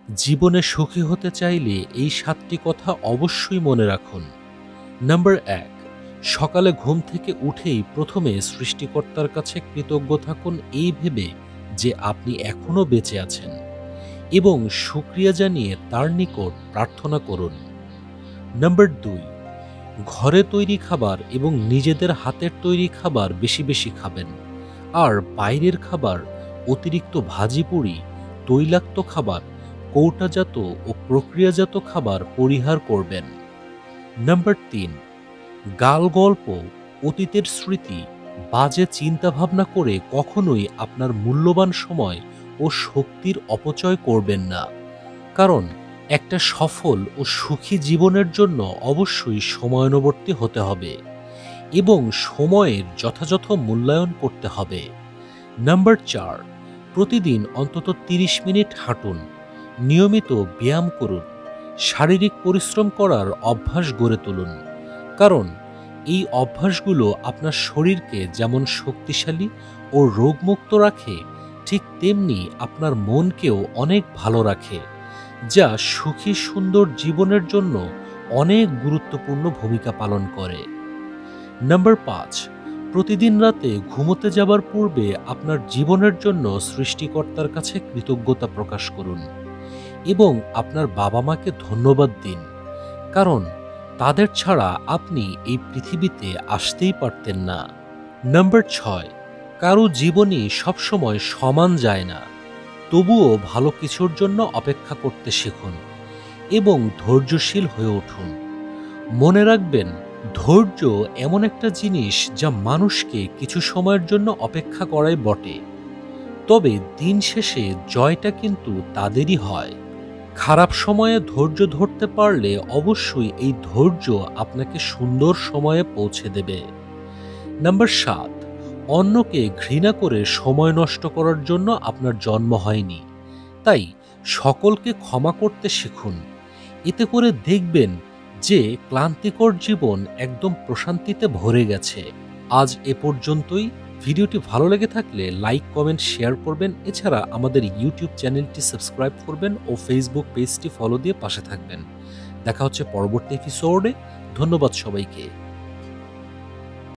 জীবনে সুখী হতে চাইলে এই ৭টি কথা অবশ্যই মনে রাখুন। নাম্বার ১, সকালে ঘুম থেকে উঠেই প্রথমে সৃষ্টিকর্তার কাছে কৃতজ্ঞ থাকুন এই ভেবে যে আপনি এখনো বেঁচে আছেন এবং শুকরিয়া জানিয়ে তার নিকট প্রার্থনা করুন। নাম্বার ২, ঘরে তৈরি খাবার এবং নিজেদের হাতের তৈরি খাবার বেশি বেশি খাবেন, আর বাইরের খাবার, অতিরিক্ত ভাজিপুরি, তৈলাক্ত খাবার, কৌটাজাত ও প্রক্রিয়াজাত খাবার পরিহার করবেন। নাম্বার ৩, গালগল্প, অতীতের স্মৃতি, বাজে চিন্তাভাবনা করে কখনোই আপনার মূল্যবান সময় ও শক্তির অপচয় করবেন না। কারণ একটা সফল ও সুখী জীবনের জন্য অবশ্যই সময়ানুবর্তী হতে হবে এবং সময়ের যথাযথ মূল্যায়ন করতে হবে। নাম্বার ৪, প্রতিদিন অন্তত ৩০ মিনিট হাঁটুন, নিয়মিত ব্যায়াম করুন, শারীরিক পরিশ্রম করার অভ্যাস গড়ে তুলুন। কারণ এই অভ্যাসগুলো আপনার শরীরকে যেমন শক্তিশালী ও রোগমুক্ত রাখে, ঠিক তেমনি আপনার মনকেও অনেক ভালো রাখে, যা সুখী সুন্দর জীবনের জন্য অনেক গুরুত্বপূর্ণ ভূমিকা পালন করে। নাম্বার ৫, প্রতিদিন রাতে ঘুমোতে যাবার পূর্বে আপনার জীবনের জন্য সৃষ্টিকর্তার কাছে কৃতজ্ঞতা প্রকাশ করুন এবং আপনার বাবা মাকে ধন্যবাদ দিন। কারণ তাদের ছাড়া আপনি এই পৃথিবীতে আসতেই পারতেন না। নাম্বার ৬, কারো জীবনই সবসময় সমান যায় না। তবুও ভালো কিছুর জন্য অপেক্ষা করতে শিখুন এবং ধৈর্যশীল হয়ে উঠুন। মনে রাখবেন, ধৈর্য এমন একটা জিনিস যা মানুষকে কিছু সময়ের জন্য অপেক্ষা করায় বটে, তবে দিন শেষে জয়টা কিন্তু তাদেরই হয়। খারাপ সময়ে ধৈর্য ধরতে পারলে অবশ্যই এই ধৈর্য আপনাকে সুন্দর সময়ে পৌঁছে দেবে। নাম্বার ৭, অন্যকে ঘৃণা করে সময় নষ্ট করার জন্য আপনার জন্ম হয়নি, তাই সকলকে ক্ষমা করতে শিখুন। এতে করে দেখবেন যে ক্লান্তিকর জীবন একদম প্রশান্তিতে ভরে গেছে। আজ এ পর্যন্তই। ভিডিওটি ভালো লেগে থাকলে লাইক, কমেন্ট, শেয়ার করবেন। এছাড়া আমাদের ইউটিউব চ্যানেলটি সাবস্ক্রাইব করবেন ও ফেসবুক পেজটি ফলো দিয়ে পাশে থাকবেন। দেখা হচ্ছে পরবর্তী এপিসোডে। ধন্যবাদ সবাইকে।